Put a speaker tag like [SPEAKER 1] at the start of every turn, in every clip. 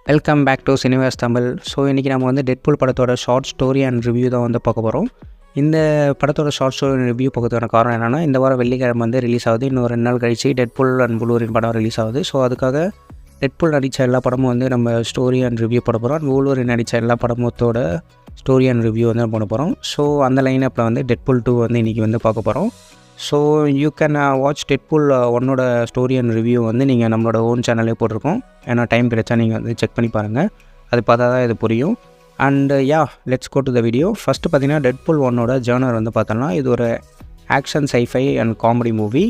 [SPEAKER 1] Welcome back to cinemas Tamil. So இன்றைக்கி நம்ம வந்து டெட்பூல் படத்தோட ஷார்ட் ஸ்டோரி அண்ட் ரிவ்யூ தான் வந்து பார்க்க போகிறோம். இந்த படத்தோட ஷார்ட் ஸ்டோரி ரிவ்யூ பார்க்கறதுக்கான காரணம் என்னென்னா, இந்த வாரம் வெள்ளிக்கிழமை வந்து ரிலீஸ் ஆகுது. இன்னும் 2 நாள் கழிச்சு டெட்பூல் அண்ட் வூல்வரின் படம் ரிலீஸ் ஆகுது. ஸோ அதுக்காக டெட்பூல் நடித்த எல்லா படமும் வந்து நம்ம ஸ்டோரி அண்ட் ரிவ்யூ பண்ண போகிறோம். அண்ட் வூல்வரின் நடித்த எல்லா படமத்தோட ஸ்டோரி அண்ட் ரிவ்யூ வந்து பண்ண போகிறோம். ஸோ அந்த லைனப்பில் வந்து டெட்பூல் 2 வந்து இன்றைக்கி வந்து பார்க்க போகிறோம். So you can watch Deadpool 1ஓட ஸ்டோரி அண்ட் ரிவ்யூ வந்து நீங்கள் நம்மளோட ஓன் சேனல்லே போட்டிருக்கோம். ஏன்னா டைம் கிடைச்சா நீங்கள் வந்து செக் பண்ணி பாருங்கள். அது பார்த்தா தான் இது புரியும். And let's go to the video. First பார்த்தீங்கன்னா டெட்பூல் 1ஓட ஜேர்னர் வந்து பார்த்தோம்னா இது ஒரு action sci-fi and comedy movie.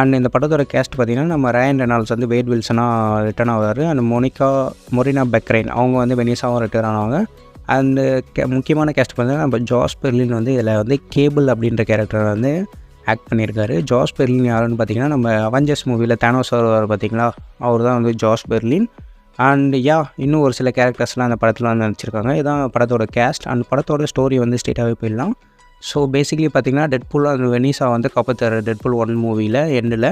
[SPEAKER 1] And இந்த படத்தோட கேஸ்ட் பார்த்திங்கன்னா நம்ம ரயன் ரெனால்ட்ஸ் வந்து வேட் வில்சனாக ரிட்டர்ன் ஆவார். அண்ட் மொரினா பெக்ரைன் அவங்க வந்து வெனிசாவும் ரிட்டர்ன் ஆவாங்க. அண்டு முக்கியமான கேஸ்ட் பார்த்திங்கன்னா நம்ம ஜாஸ் பெர்லின் வந்து இதில் வந்து கேபிள் அப்படின்ற கேரக்டரை வந்து ஆக்ட் பண்ணியிருக்காரு. ஜாஸ் பெர்லின் யாருன்னு பார்த்தீங்கன்னா நம்ம அவெஞ்சர்ஸ் மூவியில் தேனோஸ் வருவார் பார்த்தீங்களா, அவர் தான் வந்து ஜாஸ் பெர்லின். அண்ட் இன்னும் ஒரு சில கேரக்டர்ஸ்லாம் அந்த படத்தில் வந்து நடிச்சிருக்காங்க. இதுதான் படத்தோட கேஸ்ட். அண்ட் படத்தோட ஸ்டோரி வந்து ஸ்ட்ரெயிட்டாகவே போயிடலாம். ஸோ பேசிக்கலி பார்த்திங்கன்னா டெட்பூல் அந்த வெனிசா வந்து காப்பாற்றுற டெட்பூல் 1 மூவியில் எண்டில்.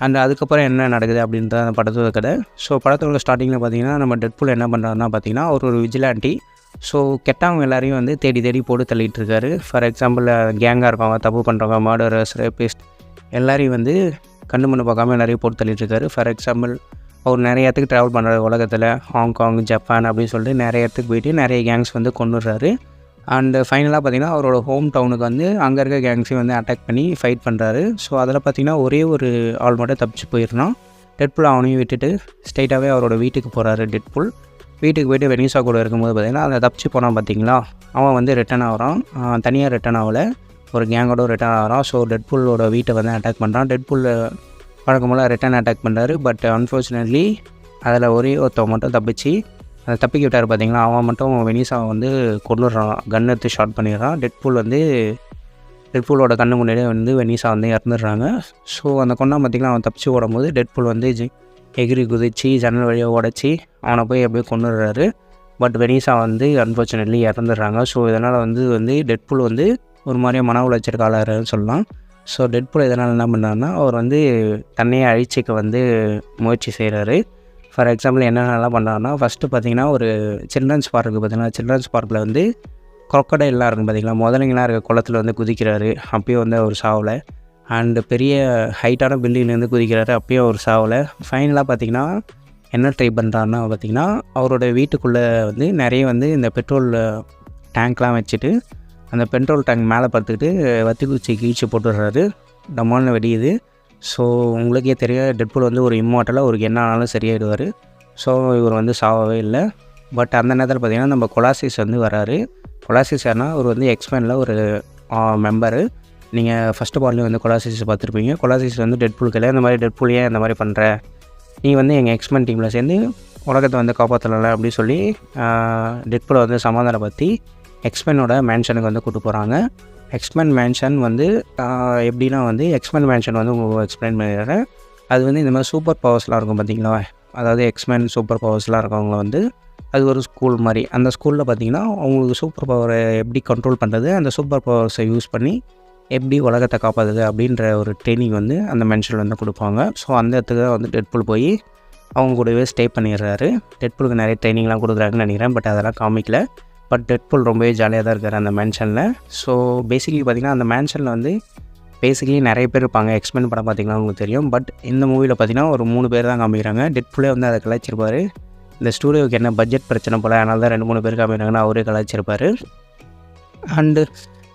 [SPEAKER 1] அண்ட் அதுக்கப்புறம் என்ன நடக்குது அப்படின்ற அந்த படத்தோட கதை. ஸோ படத்தோட ஸ்டார்டிங்கில் பார்த்திங்கன்னா நம்ம டெட்பூல் என்ன பண்ணுறாருன்னா பார்த்திங்கன்னா ஒரு விஜிலாண்டி. ஸோ கெட்டவங்க எல்லாரையும் வந்து தேடி போட்டு தள்ளிட்டு இருக்காரு. ஃபார் எக்ஸாம்பிள் கேங்காக இருக்கவங்க, தப்பு பண்ணுறவங்க, மர்டரர்ஸ், ரேபிஸ்ட் எல்லாரையும் வந்து கண்ணு மண்ணு பார்க்காம எல்லாரையும் போட்டு தள்ளிட்டுருக்காரு. ஃபார் எக்ஸாம்பிள் அவர் நிறைய இடத்துக்கு ட்ராவல் பண்ணுறாரு உலகத்தில், ஹாங்காங், ஜப்பான் அப்படின்னு சொல்லிட்டு நிறைய இடத்துக்கு போயிட்டு நிறைய கேங்ஸ் வந்து கொண்டுடுறாரு. அண்டு ஃபைனலாக பார்த்திங்கன்னா அவரோட ஹோம் டவுனுக்கு வந்து அங்கே இருக்க கேங்ஸையும் வந்து அட்டாக் பண்ணி ஃபைட் பண்ணுறாரு. ஸோ அதில் பார்த்திங்கன்னா ஒரே ஒரு ஆள் மட்டும் தப்பிச்சு போயிடணும். டெட்பூல் அவனையும் விட்டுட்டு ஸ்ட்ரெயிட்டாகவே அவரோட வீட்டுக்கு போகிறாரு. டெட்பூல் வீட்டுக்கு போய்ட்டு வெனிசா கூட இருக்கும்போது பார்த்திங்கன்னா அதை தப்பிச்சு போனான் பார்த்திங்களா, அவன் வந்து ரிட்டன் ஆகிறான். தனியாக ரிட்டன் ஆகலை, ஒரு கேங்கோட ரிட்டன் ஆகிறான். ஸோ டெட்பூலோட வீட்டை வந்து அட்டாக் பண்ணுறான். டெட்பூல் வழக்கம்போல் ரிட்டன் அட்டாக் பண்ணுறாரு. பட் அன்ஃபார்ச்சுனேட்லி அதில் ஒரே ஒருத்தவன் மட்டும் தப்பிச்சு அதை தப்பிக்க விட்டார் பார்த்திங்களா, அவன் மட்டும் வெனிசாவை வந்து கொண்டுடுறான், கன் எடுத்து ஷாட் பண்ணிடுறான். டெட்பூலோட கண்ணு முன்னாடியே வந்து வெனிசா வந்து இறந்துடுறாங்க. ஸோ அந்த கொண்டா பார்த்திங்கன்னா அவன் தப்பிச்சு ஓடும்போது டெட்பூல் வந்து எகிரி குதிச்சு ஜன்னல் வழியாக உடச்சி அவனை போய் எப்படியோ கொண்டுடுறாரு. பட் வெனிசா வந்து அன்ஃபார்ச்சுனேட்லி இறந்துடுறாங்க. ஸோ இதனால் வந்து டெட்பூல் வந்து ஒரு மாதிரியாக மன உளைச்சலுக்கு ஆளாகிறாருன்னு சொல்லலாம். ஸோ டெட்பூல் இதனால் என்ன பண்ணாருன்னா அவர் வந்து தன்னையே அழிச்சிக்க வந்து முயற்சி செய்கிறாரு. ஃபார் எக்ஸாம்பிள் என்னென்னலாம் பண்ணுறாருன்னா, ஃபஸ்ட்டு பார்த்திங்கன்னா ஒரு சில்ட்ரன்ஸ் பார்க் இருக்குது பார்த்திங்கன்னா, சில்ட்ரன்ஸ் பார்க்கில் வந்து க்ரொக்கடைல்லாம் இருக்கும் பார்த்திங்களா, முதலைங்களாம் இருக்க குளத்தில் வந்து குதிக்கிறாரு. அப்பயும் வந்து அவர் சாவலை. அண்டு பெரிய ஹைட்டான பில்டிங்லேருந்து குதிக்கிறாரு, அப்பயும் அவர் சாவலை. ஃபைனலாக பார்த்திங்கன்னா என்ன ட்ரை பண்ணுறாருன்னா பார்த்திங்கன்னா அவரோட வீட்டுக்குள்ளே வந்து நிறைய வந்து இந்த பெட்ரோல் டேங்க்லாம் வச்சுட்டு அந்த பெட்ரோல் டேங்க் மேலே பார்த்துக்கிட்டு வத்தி குச்சி கீழ்ச்சி போட்டுடுறாரு. டமால்னு வெடியுது. ஸோ உங்களுக்கே தெரியும் டெட்பூல் வந்து ஒரு இம்மார்ட்டலாக அவருக்கு என்ன ஆனாலும் சரியாயிடுவார். ஸோ இவர் வந்து சாவவே இல்லை. பட் அந்த நேரத்தில் பார்த்திங்கன்னா நம்ம கொலாசிஸ் வந்து வராரு. கொலாசிஸ் யாருன்னா அவர் வந்து எக்ஸ்மேனில் ஒரு மெம்பரு. நீங்கள் ஃபஸ்ட்டு பார்ட்லேயும் வந்து கொலாசிஸ் பார்த்துருப்பீங்க. கொலாசிஸ் வந்து டெட்பூலுக்கு இல்லை, இந்த மாதிரி டெட்பூல் ஏன் இந்த மாதிரி பண்ணுற, நீ வந்து எங்கள் எக்ஸ்மேன் டீமில் சேர்ந்து உலகத்தை வந்து காப்பாற்றலாம் அப்படின்னு சொல்லி டெட்பூலை வந்து சமாதானப்படுத்தி எக்ஸ்மேனோட மேன்ஷனுக்கு வந்து கூப்பிட்டு போகிறாங்க. எக்ஸ்மேன் மேன்ஷன் வந்து எப்படின்னா வந்து எக்ஸ்மேன் மேன்ஷன் வந்து உங்களுக்கு எக்ஸ்பிளைன் பண்ணிடுறேன். அது வந்து இந்த மாதிரி சூப்பர் பவர்ஸ்லாம் இருக்கும் பார்த்திங்களா, அதாவது எக்ஸ்மேன் சூப்பர் பவர்ஸ்லாம் இருக்கவங்கள வந்து அது ஒரு ஸ்கூல் மாதிரி. அந்த ஸ்கூலில் பார்த்திங்கன்னா அவங்களுக்கு சூப்பர் பவரை எப்படி கண்ட்ரோல் பண்ணுறது, அந்த சூப்பர் பவர்ஸை யூஸ் பண்ணி எப்படி உலகத்தை காப்பாற்றுது அப்படின்ற ஒரு ட்ரைனிங் வந்து அந்த மென்ஷனில் வந்து கொடுப்பாங்க. ஸோ அந்த இடத்துக்கு வந்து டெட்பூல் போய் அவங்க கூடவே ஸ்டே பண்ணிடுறாரு. டெட்பூலுக்கு நிறைய ட்ரைனிங்லாம் கொடுக்குறாங்கன்னு நினைக்கிறேன். பட் அதெல்லாம் காமிக்கல. பட் டெட்பூல் ரொம்பவே ஜாலியாக தான் இருக்கார் அந்த மேன்ஷனில். ஸோ பேசிக்கலி பார்த்திங்கன்னா அந்த மேன்ஷனில் வந்து பேசிக்கலி நிறைய பேர் இருப்பாங்க. எக்ஸ்மேன் படம் பார்த்திங்கன்னா உங்களுக்கு தெரியும். பட் இந்த மூவியில் பார்த்திங்கன்னா ஒரு 3 பேர் தான் காமிக்கிறாங்க. டெட்பூலே வந்து அதை கலாய்ச்சிருப்பார். இந்த ஸ்டூடியோவுக்கு என்ன பட்ஜெட் பிரச்சனை போல், அதனால தான் 2-3 பேர் காமிக்கிறாங்கன்னா அவரே கலாய்ச்சிருப்பார். அண்டு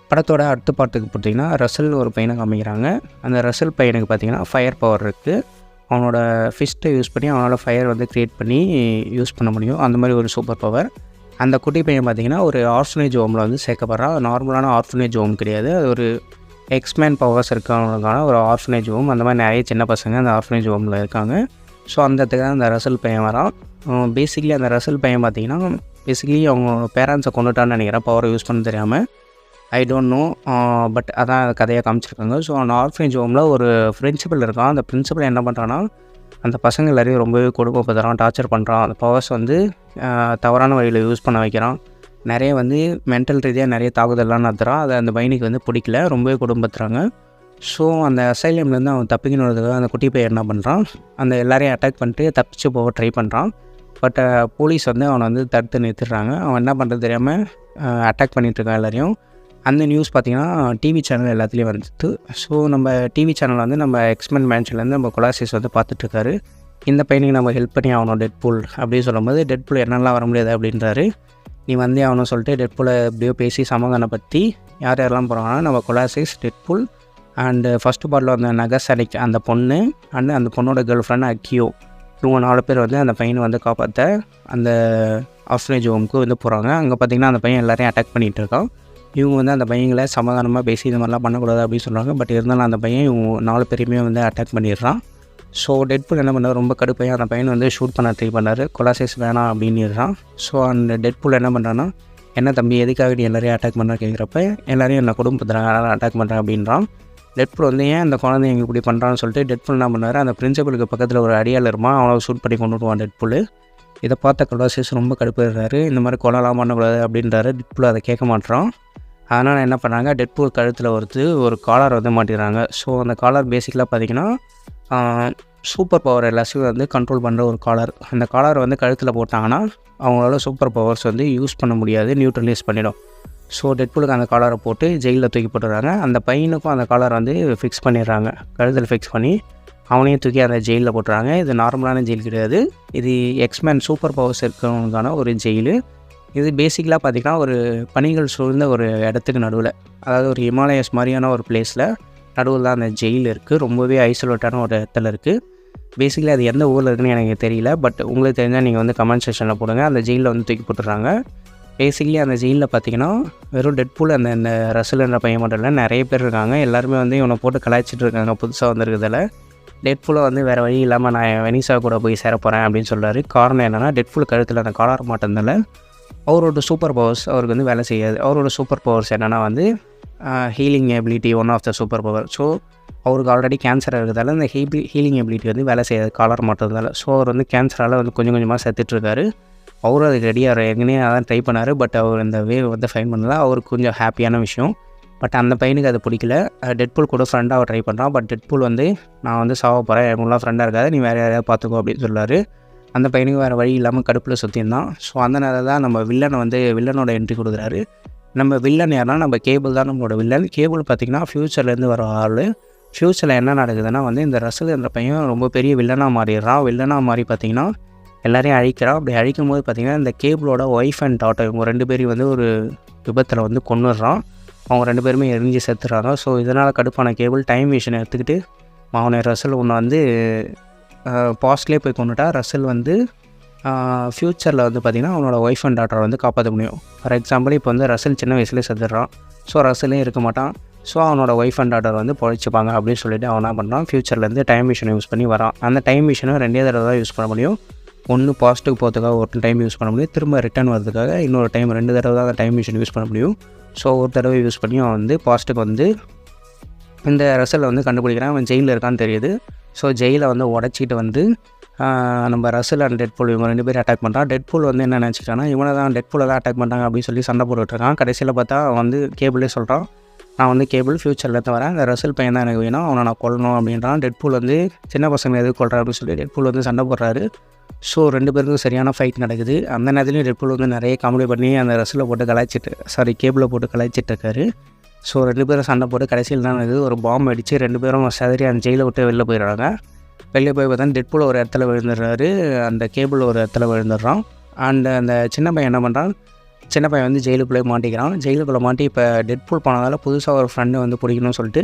[SPEAKER 1] படத்தோட அடுத்த பாட்டுக்கு பார்த்திங்கன்னா ரசல் ஒரு பையனை காமிக்கிறாங்க. அந்த ரசல் பையனுக்கு பார்த்திங்கன்னா ஃபயர் பவர் இருக்குது. அவனோட ஃபிஸ்ட்டை யூஸ் பண்ணி அவனோட ஃபயர் வந்து க்ரியேட் பண்ணி யூஸ் பண்ண முடியும். அந்த மாதிரி ஒரு சூப்பர் பவர். அந்த குட்டி பையன் பார்த்திங்கன்னா ஒரு ஆர்ஃபனேஜ் ஹோமில் வந்து சேர்க்கப்படுறான். நார்மலான ஆர்ஃபனேஜ் ஹோம் கிடையாது, அது ஒரு எக்ஸ்மேன் பவர்ஸ் இருக்கவங்களுக்கான ஒரு ஆர்ஃபனேஜ் ஹோம். அந்த மாதிரி நிறைய சின்ன பசங்க அந்த ஆர்ஃபனேஜ் ஹோமில் இருக்காங்க. ஸோ அந்த இடத்துக்கு தான் அந்த ரசல் பையன் வரான். பேசிக்கலி அந்த ரசல் பையன் பார்த்திங்கன்னா பேசிக்கலி அவங்க பேரண்ட்ஸை கொண்டுட்டான்னு நினைக்கிறேன், பவரை யூஸ் பண்ண தெரியாமல். I don't know. பட் அதான் கதையாக காமிச்சிருக்காங்க. ஸோ அந்த ஆர்ஃபனேஜ் ஹோமில் ஒரு பிரின்சிபல் இருக்கான். அந்த பிரின்சிபல் என்ன பண்ணுறான்னா அந்த பசங்க எல்லாரையும் ரொம்பவே கொடுமைப்படுத்துறான், டார்ச்சர் பண்ணுறான். அந்த பவர்ஸ் வந்து தவறான வழியில் யூஸ் பண்ண வைக்கிறான். நிறைய வந்து மென்டல் ரீதியாக நிறைய தாக்குதல்லாம் நடத்துகிறான். அதை அந்த பையனுக்கு வந்து பிடிக்கல, ரொம்பவே கொடுமைப்படுத்துறாங்க. ஸோ அந்த அசைலியம்லேருந்து அவன் தப்பிக்கணுன்றதுக்காக அந்த குட்டி பையன் என்ன பண்ணுறான், அந்த எல்லாரையும் அட்டாக் பண்ணிட்டு தப்பிச்சு போக ட்ரை பண்ணுறான். பட் போலீஸ் வந்து அவனை வந்து தடுத்து நிறுத்திடுறாங்க. அவன் என்ன பண்ணுறது தெரியாமல் அட்டாக் பண்ணிகிட்ருக்கான் எல்லாரையும். அந்த நியூஸ் பார்த்திங்கன்னா டிவி சேனல் எல்லாத்துலேயும் வந்துட்டு. ஸோ நம்ம டிவி சேனல் வந்து நம்ம எக்ஸ்மென் மேன்ஷன்லேருந்து நம்ம கொலாசியஸ் வந்து பார்த்துட்ருக்காரு. இந்த பையனுக்கு நம்ம ஹெல்ப் பண்ணி ஆகணும் டெட்பூல் அப்படின்னு சொல்லும்போது, டெட்பூல் என்னெல்லாம் வர முடியாது அப்படின்றாரு. நீ வந்தே ஆகணும்னு சொல்லிட்டு டெட்பூலை எப்படியோ பேசி சமாதானப்படுத்தி யார் யாரெல்லாம் போகிறாங்கன்னா நம்ம கொலாசியஸ், டெட்பூல் அண்டு ஃபஸ்ட்டு பார்ட்டில் வந்த நகசானிக் அந்த பொண்ணு அண்டு அந்த பொண்ணோட கேர்ள் ஃப்ரெண்ட் அக்கியோ, இவங்க 4 பேர் வந்து அந்த பையனை வந்து காப்பாற்ற அந்த ஆர்ஃபனேஜ் ஹோமுக்கு வந்து போகிறாங்க. அங்கே பார்த்திங்கன்னா அந்த பையன் எல்லாரையும் அட்டாக் பண்ணிகிட்டு இருக்கான். இவங்க வந்து அந்த பையங்களை சமாதானமாக பேசி இது மாதிரிலாம் பண்ணக்கூடாது அப்படின்னு சொல்கிறாங்க. பட் இருந்தாலும் அந்த பையன் இவங்க 4 பேரையுமே வந்து அட்டாக் பண்ணிடுறான். ஸோ டெட்பூல் என்ன பண்ணார், ரொம்ப கடுப்பையாக அந்த பையனை வந்து ஷூட் பண்ண ட்ரை பண்ணார். கொலாசியஸ் வேணாம் அப்படின்னுறான். ஸோ அந்த டெட்பூல் என்ன பண்ணுறான்னா, என்ன தம்பி எதுக்காக நீ எல்லாரையும் அட்டாக் பண்ணுற கேட்குறப்ப, எல்லாரையும் என்ன குடும்பத்துறாங்க அதனால் அட்டாக் பண்ணுறேன் அப்படின்றான். டெட்பூல் வந்து ஏன் அந்த குழந்தை எங்களுக்கு இப்படி பண்ணுறான்னு சொல்லிட்டு டெட்பூல் என்ன பண்ணார், அந்த பிரின்சிபலுக்கு பக்கத்தில் ஒரு அடியால் இருப்பான், அவனை ஷூட் பண்ணி கொண்டு வருவான் டெட்பூல். இதை பார்த்த கொலாசியஸ் ரொம்ப கடுப்பாகிறாரு. இந்த மாதிரி கொலைலாம் பண்ணக்கூடாது அப்படின்றாரு. டெட்பூல் அதை கேட்க மாட்டான். அதனால் என்ன பண்ணுறாங்க, டெட்பூல் கழுத்தில் ஒரு காலர் வந்து மாட்டிடுறாங்க. ஸோ அந்த காலர் பேசிக்கலாக பார்த்திங்கன்னா சூப்பர் பவர் எல்லாத்தையும் வந்து கண்ட்ரோல் பண்ணுற ஒரு காலர். அந்த காலர் வந்து கழுத்தில் போட்டாங்கன்னா அவங்களால சூப்பர் பவர்ஸ் வந்து யூஸ் பண்ண முடியாது, நியூட்ரலைஸ் பண்ணிடும். ஸோ டெட்பூலுக்கு அந்த காலரை போட்டு ஜெயிலில் தூக்கி போட்டுடுறாங்க. அந்த பையனுக்கும் அந்த காலர் வந்து ஃபிக்ஸ் பண்ணிடுறாங்க, கழுத்தில் ஃபிக்ஸ் பண்ணி அவனையும் தூக்கி அந்த ஜெயிலில் போட்டுறாங்க. இது நார்மலான ஜெயில் கிடையாது, இது எக்ஸ்மேன் சூப்பர் பவர்ஸ் இருக்கிறவங்களுக்கான ஒரு ஜெயிலு. இது பேசிக்கலாக பார்த்திங்கன்னா ஒரு பனிகள் சூழ்ந்த ஒரு இடத்துக்கு நடுவில், அதாவது ஒரு ஹிமாலயஸ் மாதிரியான ஒரு பிளேஸில் நடுவில் தான் அந்த ஜெயில் இருக்குது. ரொம்பவே ஐசோலேட்டான ஒரு இடத்துல இருக்குது. பேசிக்கலி அது எந்த ஊரில் இருக்குன்னு எனக்கு தெரியல, பட் உங்களுக்கு தெரிஞ்சால் நீங்கள் வந்து கமெண்ட் செக்ஷனில் போடுங்க. அந்த ஜெயிலில் வந்து தூக்கி போட்டுடுறாங்க. பேசிக்கலி அந்த ஜெயிலில் பார்த்திங்கன்னா வெறும் டெட்பூல் இந்த ரசல்ன்ற பையன் மட்டும் இல்லை, நிறைய பேர் இருக்காங்க. எல்லாருமே வந்து இவனை போட்டு கலாய்ச்சிட்டு இருக்காங்க புதுசாக வந்திருக்கிறதால. டெட்பூலை வந்து வேறு வழி இல்லாமல் நான் வெனிசா கூட போய் சேர போகிறேன் அப்படின்னு சொல்கிறாரு. காரணம் என்னென்னா, டெட்பூல் கழுத்தில் அந்த காலர் மாட்டதுனால அவரோட சூப்பர் பவர்ஸ் அவருக்கு வந்து வேலை செய்யாது. அவரோட சூப்பர் பவர்ஸ் என்னென்னா வந்து healing ability, one of the super power. So அவருக்கு ஆல்ரெடி கேன்சர் இருக்கிறதால இந்த ஹீலிங் எபிலிட்டி வந்து வேலை செய்யாது காலர் மாட்டதுனால. ஸோ அவர் வந்து கேன்சரால் வந்து கொஞ்சம் கொஞ்சமாக செத்துட்ருக்காரு. அவரும் அதுக்கு ரெடியாக ஏற்கனவே அதான் ட்ரை பண்ணார். பட் அவர் இந்த வேவ் வந்து ஃபைன் பண்ணல. அவருக்கு கொஞ்சம் ஹாப்பியான விஷயம். பட் அந்த பையனுக்கு அது பிடிக்கல. டெட்பூல் கூட ஃப்ரெண்டாக அவர் ட்ரை பண்ணுறான். பட் டெட்பூல் வந்து நான் வந்து சாவ போகிறேன், எனக்குலாம் ஃப்ரெண்டாக இருக்காது, நீ வேறு யாரையாவது பார்த்துக்கோ அப்படின்னு சொல்கிறாரு. அந்த பையனுக்கு வேறு வழி இல்லாமல் கடுப்பில் சுற்றிருந்தான். ஸோ அந்த நேரம் தான் நம்ம வில்லனோட என்ட்ரி கொடுக்குறாரு. நம்ம வில்லன் யாருன்னா நம்ம கேபிள் தான் நம்மளோட வில்லன். கேபிள் பார்த்திங்கன்னா ஃப்யூச்சர்லேருந்து வர ஆள். ஃப்யூச்சரில் என்ன நடக்குதுன்னா வந்து இந்த ரசல் என்ற பையன் ரொம்ப பெரிய வில்லனாக மாறிடுறான். வில்லனாக மாறி பார்த்திங்கன்னா எல்லாரையும் அழிக்கிறான். அப்படி அழிக்கும் போது பார்த்திங்கன்னா இந்த கேபிளோட ஒய்ஃப் அண்ட் டாட்டர் இவங்க 2 பேரையும் வந்து ஒரு விபத்தில் வந்து கொன்னுடுறான். அவங்க 2 பேருமே எரிஞ்சு செத்துறாங்க. ஸோ இதனால் கடுப்பான கேபிள் டைம் மிஷினை எடுத்துக்கிட்டு அவனை ரசல் ஒன்று வந்து பாஸ்ட்லேயே போய் கொண்டுட்டா. ரசல் வந்து ஃப்யூச்சரில் வந்து பார்த்திங்கன்னா அவனோட ஒய்ஃப் அண்ட் டாட்டரை வந்து காப்பாற்ற முடியும். ஃபார் எக்ஸாம்பிள் இப்போ வந்து ரசல் சின்ன வயசுலேயே செத்துடுறான். ஸோ ரசலையும் இருக்க மாட்டான். ஸோ அவனோட ஒய்ஃப் அண்ட் டாட்டர் வந்து பொழைச்சிப்பாங்க அப்படின்னு சொல்லிட்டு அவன் என்ன பண்ணுறான், ஃப்யூச்சர்லேருந்து டைம் மிஷினை யூஸ் பண்ணி வரான். அந்த டைம் மிஷினை 2 தடவை தான் யூஸ் பண்ண முடியும். ஒன்று பாசிட்டிவ் போகிறதுக்காக ஒரு டைம் யூஸ் பண்ண முடியும், திரும்ப ரிட்டர்ன் வரதுக்காக இன்னொரு டைம் 2 தடவை தான் அந்த டைம் மிஷின் யூஸ் பண்ண முடியும். ஸோ ஒரு தடவை யூஸ் பண்ணி அவன் வந்து பாசிட்டிவ் வந்து இந்த ரசலை வந்து கண்டுபிடிக்கிறான். அவன் ஜெயிலில் இருக்கான்னு தெரியுது. ஸோ ஜெயிலை வந்து உடச்சிட்டு வந்து நம்ம ரசல் அண்ட் டெட்பூல் இவங்க 2 பேரும் அட்டாக் பண்ணுறான். டெட்பூல் வந்து என்ன நினச்சிட்டான்னா டெட்பூலை தான் அட்டாக் பண்ணுறாங்க அப்படின்னு சொல்லி சண்டை போட்டுட்ருக்கான். கடைசியில் பார்த்தா வந்து கேபிளே சொல்கிறான், நான் வந்து கேபிள் ஃப்யூச்சர்லேருந்து வரேன், அந்த ரசல் பையன் தான் எனக்கு வேணும், அவனை நான் கொல்லணும் அப்படின்றான். டெட்பூல் வந்து சின்ன பசங்களை எதுக்கு கொள்கிறேன் அப்படின்னு சொல்லி டெட்பூல் வந்து சண்டை போடுறாரு. ஸோ 2 பேருக்கும் சரியான ஃபைட் நடக்குது. அந்த நேரத்துலையும் டெட்பூல் வந்து நிறைய காமெடி பண்ணி அந்த ரசலை போட்டு கேபிளை போட்டு கலாய்ச்சிட்ருக்காரு. ஸோ 2 பேரும் சண்டை போட்டு கடைசியில் தான் ஒரு பாம்பு அடித்து 2 பேரும் சதறி அந்த ஜெயிலை விட்டு வெளில போயிடுறாங்க. வெளியே போய் பார்த்தா டெட்பூல் ஒரு இடத்துல விழுந்துடுறாரு, அந்த கேபிள் ஒரு இடத்துல விழுந்துடுறான். அண்ட் அந்த சின்ன பையன் என்ன பண்ணுறான், சின்ன பையன் வந்து ஜெயிலுக்குள்ளே மாட்டிக்கிறான். ஜெயிலுக்குள்ளே மாட்டி இப்போ டெட்பூல் போனதால் புதுசாக ஒரு ஃப்ரெண்டு வந்து பிடிக்கணும்னு சொல்லிட்டு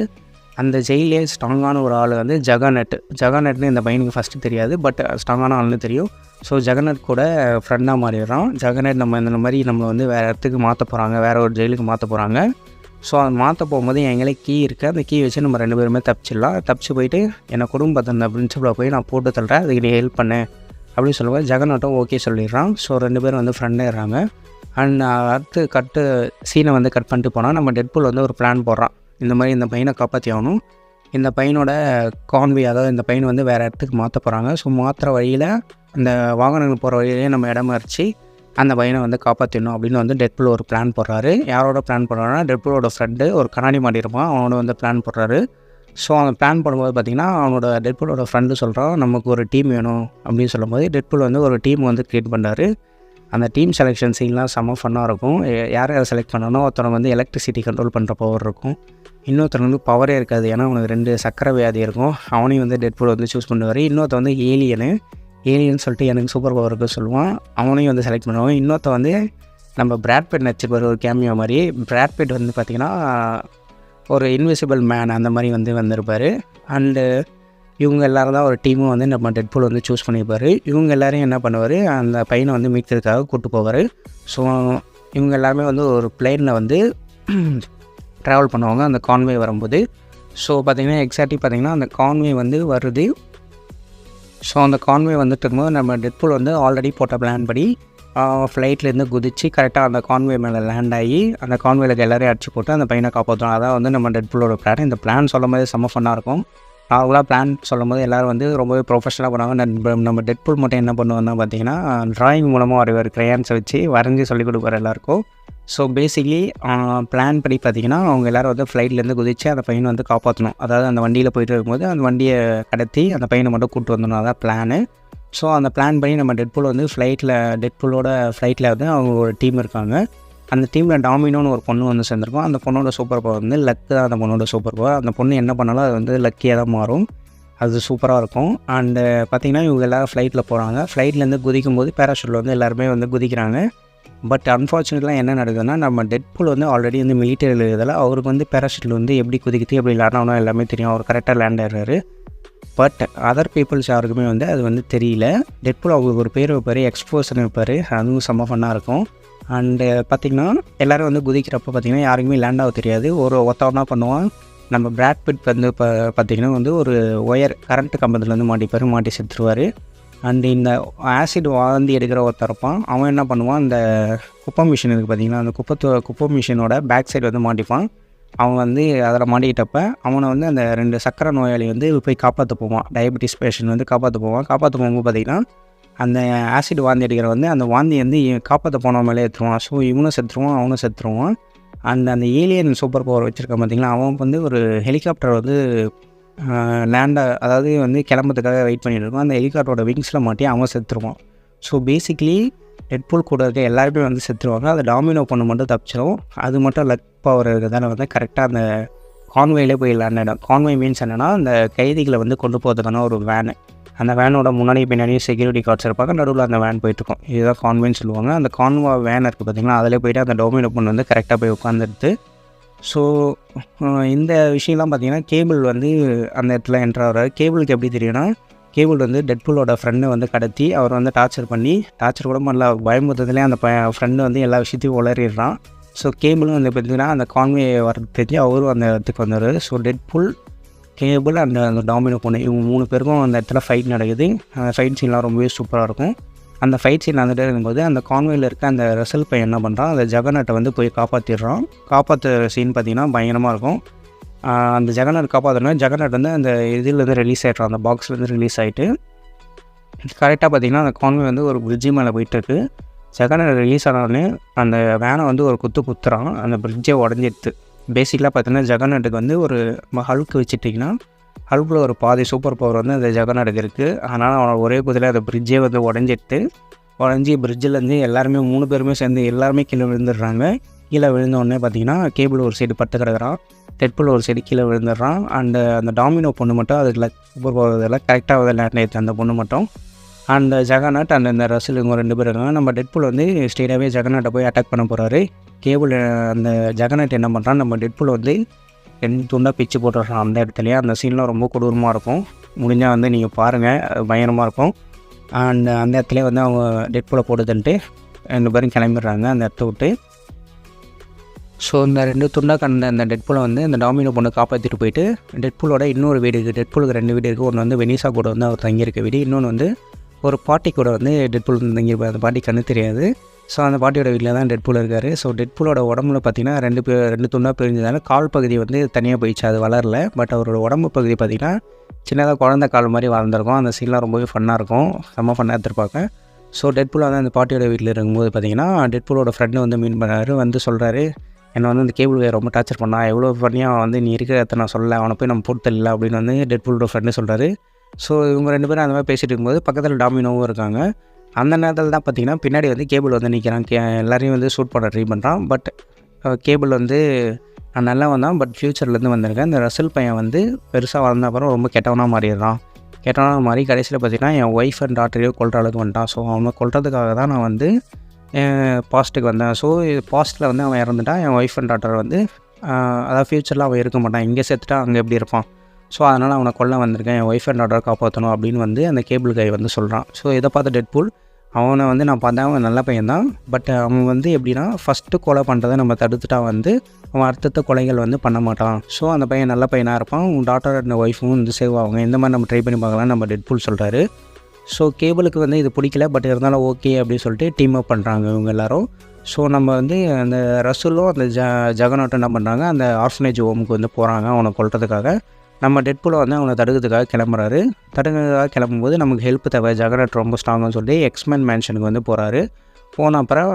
[SPEAKER 1] அந்த ஜெயிலே ஸ்ட்ராங்கான ஒரு ஆள் வந்து ஜகாநெட்னு இந்த பையனுக்கு ஃபஸ்ட்டு தெரியாது, பட் ஸ்ட்ராங்கான ஆள்னு தெரியும். ஸோ ஜெகநெட் கூட ஃப்ரெண்டாக மாறிடுறான். ஜெகநெட் இந்த மாதிரி நம்மளை வந்து வேறு இடத்துக்கு மாற்ற போகிறாங்க, வேறு ஒரு ஜெயிலுக்கு மாற்ற போகிறாங்க. ஸோ அதை மாற்ற போகும்போது எங்களே கீ இருக்குது, அந்த கீ வச்சு நம்ம 2 பேருமே தப்பிச்சிடலாம். தப்பிச்சு போயிட்டு என்னை குடும்பத்தை அந்த பிரின்சிபலை போய் நான் போட்டு தள்ளுறேன், அதுக்கு நீ ஹெல்ப் பண்ணு அப்படின்னு சொல்லுவேன். ஜெகநாட்டும் ஓகே சொல்லிடுறான். ஸோ 2 பேரும் வந்து ஃப்ரெண்டாகிடுறாங்க. அண்ட் அடுத்து சீனை வந்து கட் பண்ணிட்டு போனால் நம்ம டெட்பூல் வந்து ஒரு பிளான் போடுறான். இந்த மாதிரி இந்த பையனை காப்பாற்றி ஆகணும், இந்த பையனோட கான்வே, அதாவது இந்த பையனை வந்து வேறு இடத்துக்கு மாற்ற போகிறாங்க. ஸோ மாற்றுற வழியில் அந்த வாகனங்கள் போகிற வழியிலே நம்ம இடம் மறித்து அந்த பையனை வந்து காப்பாற்றிடணும் அப்படின்னு வந்து டெட்பூல் ஒரு பிளான் போடுறாரு. யாரோட பிளான் போடுறாருன்னா டெட்பூலோட ஃப்ரெண்டு ஒரு கண்ணாடி மாட்டியிருப்பான், அவனோட வந்து பிளான் போடுறாரு. ஸோ அவன் பிளான் பண்ணும்போது பார்த்திங்கன்னா அவனோட டெட்பூலோட ஃப்ரெண்டு சொல்கிறான் நமக்கு ஒரு டீம் வேணும் அப்படின்னு சொல்லும்போது டெட்பூல் வந்து ஒரு டீம் வந்து க்ரியேட் பண்ணுறாரு. அந்த டீம் செலெக்ஷன் சீன்லாம் செம்ம ஃபன்னாக இருக்கும். யார் யாரை செலக்ட் பண்ணணும், ஒருத்தனை வந்து எலக்ட்ரிசிட்டி கண்ட்ரோல் பண்ணுற பவர் இருக்கும், இன்னொருத்தர் வந்து பவரே இருக்காது, ஏன்னா அவனுக்கு 2 சக்கரை வியாதி இருக்கும், அவனையும் வந்து டெட்பூல் வந்து சூஸ் பண்ணுவார். இன்னொருத்த வந்து ஏலியன் சொல்லிட்டு எனக்கு சூப்பர் பவர் இருக்குது சொல்லுவான், அவனையும் வந்து செலக்ட் பண்ணுவாங்க. இன்னொருத்த வந்து நம்ம பிராட் பிட் நடிச்சிருப்பார் ஒரு கேமியோ மாதிரி. பிராட் பிட் வந்து பார்த்திங்கன்னா ஒரு இன்விசிபிள் மேன் அந்த மாதிரி வந்து வந்திருப்பார். அண்டு இவங்க எல்லோரும் தான் ஒரு டீமும் வந்து நம்ம டெட்பூல் வந்து சூஸ் பண்ணியிருப்பார். இவங்க எல்லோரையும் என்ன பண்ணுவார், அந்த பையனை வந்து மீட்கிறதுக்காக கூப்பிட்டு போவார். ஸோ இவங்க எல்லாருமே வந்து ஒரு பிளேனில் வந்து ட்ராவல் பண்ணுவாங்க அந்த கான்வே வரும்போது. ஸோ பார்த்திங்கன்னா எக்ஸாக்ட்லி பார்த்திங்கன்னா அந்த கான்வே வந்து வருது. ஸோ அந்த கான்வே வந்துட்டு இருக்கும்போது நம்ம டெட்பூல் வந்து ஆல்ரெடி போட்ட பிளான் படி ஃப்ளைட்லேருந்து குதித்து கரெக்டாக அந்த கான்வே மேலே லேண்ட் ஆகி அந்த கான்வேலுக்கு எல்லோரையும் அடிச்சு போட்டு அந்த பையனை காப்பாற்றணும். அதான் வந்து நம்ம டெட்பூலோட பிளான். இந்த பிளான் சொல்லும் போது செம்ம ஃபன்னாக இருக்கும். அவங்களாம் பிளான் சொல்லும் போது எல்லோரும் வந்து ரொம்பவே ப்ரொஃபஷனலாக பண்ணுவாங்க. நம்ம டெட்பூல் மட்டும் என்ன பண்ணுவோம்னா பார்த்திங்கன்னா ட்ராயிங் மூலமாக வரைவார், க்ரையான்ஸை வச்சு வரைஞ்சி சொல்லிக் கொடுப்பார் எல்லாேருக்கும். ஸோ பேசிக்லி பிளான் படி பார்த்திங்கன்னா அவங்க எல்லோரும் வந்து ஃப்ளைட்லேருந்து குதித்து அந்த பையனை வந்து காப்பாற்றணும். அதாவது அந்த வண்டியில் போய்ட்டு இருக்கும்போது அந்த வண்டியை கடத்தி அந்த பையனை மட்டும் கூப்பிட்டு வந்துடணும், அதான் பிளானு. ஸோ அந்த பிளான் பண்ணி நம்ம டெட்பூல் வந்து டெட்பூலோட ஃப்ளைட்டில் வந்து அவங்க ஒரு டீம் இருக்காங்க. அந்த டீமில் டாமினோன்னு ஒரு பொண்ணு வந்து சேர்ந்துருக்கும். அந்த பொண்ணோட சூப்பர் பவர் வந்து லக்கு தான். அந்த பொண்ணோட சூப்பர் பவர், அந்த பொண்ணு என்ன பண்ணாலும் அது வந்து லக்கியாக தான் மாறும். அது சூப்பராக இருக்கும். அண்டு பார்த்திங்கன்னா இவங்க எல்லோரும் ஃப்ளைட்டில் போகிறாங்க. ஃப்ளைட்லேருந்து குதிக்கும் போது பேராஷூட்டில் வந்து எல்லாருமே வந்து குதிக்கிறாங்க. பட் அன்ஃபார்ச்சுனேட்லாம் என்ன நடக்குதுன்னா நம்ம டெட்பூல் வந்து ஆல்ரெடி வந்து மிலிட்டரியில் இதில் அவருக்கு வந்து பேராஷூட்டில் வந்து எப்படி குதிக்குது எப்படி லேண்ட் எல்லாமே தெரியும். அவர் கரெக்டாக லேண்ட் ஆகிறாரு. பட் அதர் பீப்புள்ஸ் யாருக்குமே வந்து அது வந்து தெரியல. டெட்பூல் அவங்களுக்கு ஒரு பேர் வைப்பார், எக்ஸ்போசர்னு வைப்பார். அதுவும் செம்ம ஃபன்னாக இருக்கும். அண்டு பார்த்திங்கன்னா எல்லோரும் வந்து குதிக்கிறப்ப பார்த்திங்கன்னா யாருக்குமே லேண்ட் ஆக தெரியாது. ஒருத்தவனா பண்ணுவான். நம்ம பிராட் பிட் வந்து பார்த்திங்கன்னா வந்து ஒரு ஒயர் கரண்ட்டு கம்பத்தில் வந்து மாட்டி செத்துருவார். அண்டு இந்த ஆசிட் வாந்தி எடுக்கிற ஒருத்தர் இருப்பான். அவன் என்ன பண்ணுவான், இந்த குப்பை மிஷின் இருக்குது பார்த்திங்கன்னா, அந்த குப்பை மிஷினோட பேக் சைடு வந்து மாட்டிப்பான். அவன் வந்து அதில் மாட்டிக்கிட்டப்ப அவனை வந்து அந்த 2 சக்கரை நோயாளி வந்து போய் காப்பாற்ற போவான். டயபெட்டிஸ் பேஷண்ட் வந்து காப்பாற்ற போகும்போது பார்த்திங்கன்னா அந்த ஆசிட் வாந்தி அடிக்கிற வந்து அந்த வாந்தி வந்து காப்பாற்ற போன மேலே எடுத்துருவான். ஸோ இவனும் செத்துருவான், அவனும் செத்துருவான். அந்த ஏலியன் சூப்பர் பவர் வச்சுருக்கான் பார்த்திங்கன்னா, அவன் வந்து ஒரு ஹெலிகாப்டர் வந்து அதாவது வந்து கிளம்புறதுக்காக வெயிட் பண்ணிட்டு இருக்கான். அந்த ஹெலிகாப்டரோட விங்ஸில் மாட்டி அவன் செத்துருவான். ஸோ பேசிக்லி டெட்பூல் கூட இருக்க எல்லாருமே வந்து செத்துருவாங்க. அது டாமினோ பொண்ணு மட்டும் தப்பிச்சிடும். அது மட்டும் லக் பவர் இருக்கிறதால வந்து கரெக்டாக அந்த கான்வேலே போய் லேண்ட் ஆகிடும். கான்வே மீன்ஸ் என்னென்னா அந்த கைதிகளை வந்து கொண்டு போகிறதுக்கான ஒரு வேனு. அந்த வேனோட முன்னாடி பின்னாடியும் செக்யூரிட்டி கார்ட்ஸ் இருப்பாங்க, நடுவில் அந்த வேன் போயிட்டுருக்கும். இதுதான் கான்வேன்னு சொல்லுவாங்க. அந்த கான்வா வேன் இருக்குது பார்த்திங்கன்னா, அதில் போய்ட்டு அந்த டாமினோ பொண்ணு வந்து கரெக்டாக போய் உட்காந்துடுது. ஸோ இந்த விஷயம்லாம் பார்த்திங்கன்னா கேபிள் வந்து அந்த இடத்துல என்ட்ரு ஆகிறாரு. கேபிளுக்கு எப்படி தெரியும்னா, கேபிள் வந்து டெட்பூலோட ஃப்ரெண்டை வந்து கடத்தி அவர் வந்து டார்ச்சர் கூட பண்ணல, பயமுறுத்ததுலேயே அந்த ஃப்ரெண்டு வந்து எல்லா விஷயத்தையும் உளறிடுறான். ஸோ கேபிளும் வந்து பார்த்திங்கன்னா அந்த கான்வே வரது தெரிஞ்சு அவரும் அந்த இடத்துக்கு வந்துடுறாரு. ஸோ டெட்பூல், கேபிள் அந்த டாமினோ பொண்ணு இவங்க 3 பேருக்கும் அந்த இடத்துல ஃபைட் நடக்குது. அந்த ஃபைட் சீன்லாம் ரொம்பவே சூப்பராக இருக்கும். அந்த ஃபைட் சீன் வந்துட்டு இருக்கும்போது அந்த கான்வேயில் இருக்க அந்த ரசல் பையன் என்ன பண்ணுறான், அந்த ஜெகநாட்டை வந்து போய் காப்பாற்றிடுறான். காப்பாற்ற சீன் பார்த்திங்கன்னா பயங்கரமாக இருக்கும். அந்த ஜெகநாட் காப்பாற்றணும். ஜெகநாட் வந்து அந்த இதிலேருந்து ரிலீஸ் ஆகிட்றான், அந்த பாக்ஸ்லேருந்து ரிலீஸ் ஆகிட்டு கரெக்டாக பார்த்திங்கன்னா அந்த கான்வே வந்து ஒரு பிரிட்ஜு மேலே போயிட்டுருக்கு. ஜெகநாட் ரிலீஸ் ஆனாலே அந்த வேனை வந்து ஒரு குத்துறான். அந்த பிரிட்ஜை உடஞ்சிடுது. பேசிக்கலாக பார்த்தீங்கன்னா ஜெகநாட்டுக்கு வந்து ஒரு ஹல்க் வச்சுட்டிங்கன்னா ஹல்கில் ஒரு பாதி சூப்பர் பவர் வந்து அந்த ஜெகநாட்டுக்கு இருக்குது. அதனால் அவன் ஒரே குதிரையில் அந்த பிரிட்ஜே வந்து உடஞ்சி பிரிட்ஜிலேருந்து எல்லாருமே 3 பேருமே சேர்ந்து எல்லாருமே கீழே விழுந்துடுறாங்க. கீழே விழுந்தோடனே பார்த்திங்கன்னா கேபிள் ஒரு சைடு பட்டு கிடக்குறான், டெட்பூல் ஒரு சைடு கீழே விழுந்துடுறான். அந்த டாமினோ பொண்ணு மட்டும் அதுக்கு சூப்பர் பவர் இதெல்லாம் கரெக்டாக வந்து லேண்ட் ஆகிடுது அந்த பொண்ணு மட்டும். அந்த ஜெகநாட் இந்த ரசல் இவங்க 2 பேர் இருக்காங்க. நம்ம டெட்பூல் வந்து ஸ்ட்ரெயிட்டாகவே ஜெகநாட்டை போய் அட்டாக் பண்ண போகிறாரு. கேபிள் அந்த ஜெகநாட் என்ன பண்ணுறான், நம்ம டெட்பூல் வந்து 2 துண்டாக பிச்சு போட்டுடுறான் அந்த இடத்துலையே. அந்த சீன்லாம் ரொம்ப கொடூரமாக இருக்கும். முடிஞ்சால் வந்து நீங்கள் பாருங்கள், பயங்கரமாக இருக்கும். அந்த இடத்துலேயே வந்து அவங்க டெட்பூலை போட்டுதுன்ட்டு 2 பேரும் கிளம்பிடுறாங்க அந்த இடத்த விட்டு. ஸோ இந்த 2 துண்டாக அந்த டெட்பூலை வந்து இந்த டாமினோ பொண்ணு காப்பாற்றிட்டு போயிட்டு டெட்பூலோட இன்னொரு வீடு இருக்குது. டெட்பூலுக்கு 2 வீடு இருக்குது. ஒன்று வந்து வெனிசா கூட வந்து அவர் தங்கியிருக்க வீடு, இன்னொன்று வந்து ஒரு பாட்டி கூட வந்து டெட்பூல் வந்து தங்கியிருப்பார். அந்த பாட்டி கண்ணு தெரியாது. ஸோ அந்த பாட்டியோட வீட்டில் தான் டெட்பூல் இருக்கார். ஸோ டெட்பூலோட உடம்புல பார்த்திங்கன்னா 2 துண்டாக பிரிஞ்சதால கால் பகுதி வந்து தனியாக போயிடுச்சு, அது வளரல. பட் அவரோட உடம்பு பகுதி பார்த்திங்கன்னா சின்னதாக குழந்தை கால் மாதிரி வளர்ந்துருக்கும். அந்த சீன்லாம் ரொம்பவே ஃபன்னாக இருக்கும், செம்ம ஃபன்னாக எடுத்துருப்பாங்க. ஸோ டெட்பூல் வந்து அந்த பாட்டியோட வீட்டில் இருக்கும்போது பார்த்திங்கன்னா டெட்பூலோட ஃப்ரெண்டு வந்து மீட் பண்ணுறாரு. வந்து சொல்கிறாரு, என்னை வந்து அந்த கேபிள் கை ரொம்ப டார்ச்சர் பண்ணான், எவ்வளோ பண்ணி அவன் வந்து நீ இருக்கிற இடத்த நான் சொல்லலை, அவனை போய் நம்ம போட்டு தரல அப்படின்னு வந்து டெட்பூலோட ஃப்ரெண்டு சொல்கிறாரு. ஸோ இவங்க 2 பேரும் அந்த மாதிரி பேசிகிட்டு இருக்கும்போது பக்கத்தில் டாமினோவும் இருக்காங்க. அந்த நேரத்தில் தான் பார்த்திங்கன்னா பின்னாடி வந்து கேபிள் வந்து நிற்கிறான். எல்லாரையும் வந்து ஷூட் பண்ண ட்ரை பண்ணுறான். பட் கேபிள் வந்து நான் நல்லவன் தான், பட் ஃப்யூச்சர்லேருந்து வந்திருக்கேன். இந்த ரசல் பையன் வந்து பெருசாக வளர்ந்த அப்புறம் ரொம்ப கெட்டவனாக மாறிடுறான். கெட்டவனாக மாறி கடைசியில் பார்த்திங்கன்னா என் ஒய்ஃப் அண்ட் டாட்டரையோ கொல்ற அளவுக்கு வந்துட்டான். ஸோ அவனை கொல்றதுக்காக தான் நான் வந்து பாஸ்ட்டுக்கு வந்தேன். ஸோ பாஸ்ட்டில் வந்து அவன் இறந்துட்டான். என் ஒய்ஃப் அண்ட் டாட்டர் வந்து அதாவது ஃப்யூச்சரில் அவன் இருக்க மாட்டான், இங்கே செத்துட்டா அங்கே எப்படி இருப்பான். ஸோ அதனால் அவனை கொல்ல வந்திருக்கேன், என் ஒய்ஃப் அண்ட் டாட்டரை காப்பாற்றணும் அப்படின்னு வந்து அந்த கேபிள் கை வந்து சொல்கிறான். ஸோ இதை பார்த்து டெட்பூல் அவனை வந்து நான் பார்த்தேன், அவன் நல்ல பையன் தான், பட் அவன் வந்து எப்படின்னா ஃபஸ்ட்டு கொலை பண்ணுறதை நம்ம தடுத்துட்டா வந்து அவன் அடுத்தடுத்த கொலைகள் வந்து பண்ண மாட்டான். ஸோ அந்த பையன் நல்ல பையனாக இருப்பான், உன் டாட்டர் அண்ட் ஒய்ஃபும் வந்து சேவ் ஆகுங்க, இந்த மாதிரி நம்ம ட்ரை பண்ணி பார்க்கலாம் நம்ம டெட்பூல் சொல்கிறாரு. ஸோ கேபிளுக்கு வந்து இது பிடிக்கல, பட் இருந்தாலும் ஓகே அப்படின்னு சொல்லிட்டு டீம் அப் பண்ணுறாங்க இவங்க எல்லோரும். ஸோ நம்ம வந்து அந்த ரசூலும் அந்த ஜெகநாட்டும் என்ன பண்ணுறாங்க, அந்த ஆர்ஃபனேஜ் ஹோமுக்கு வந்து போகிறாங்க அவனை கொல்றதுக்காக. நம்ம டெட்பூலை வந்து அவனை தடுக்கிறதுக்காக கிளம்புறாரு. தடுக்கிறதுக்காக கிளம்பும்போது நமக்கு ஹெல்ப் தேவை, ஜெகநாட் ரொம்ப ஸ்ட்ராங்குன்னு சொல்லி எக்ஸ்மேன் மேன்ஷனுக்கு வந்து போகிறாரு. போன அப்புறம்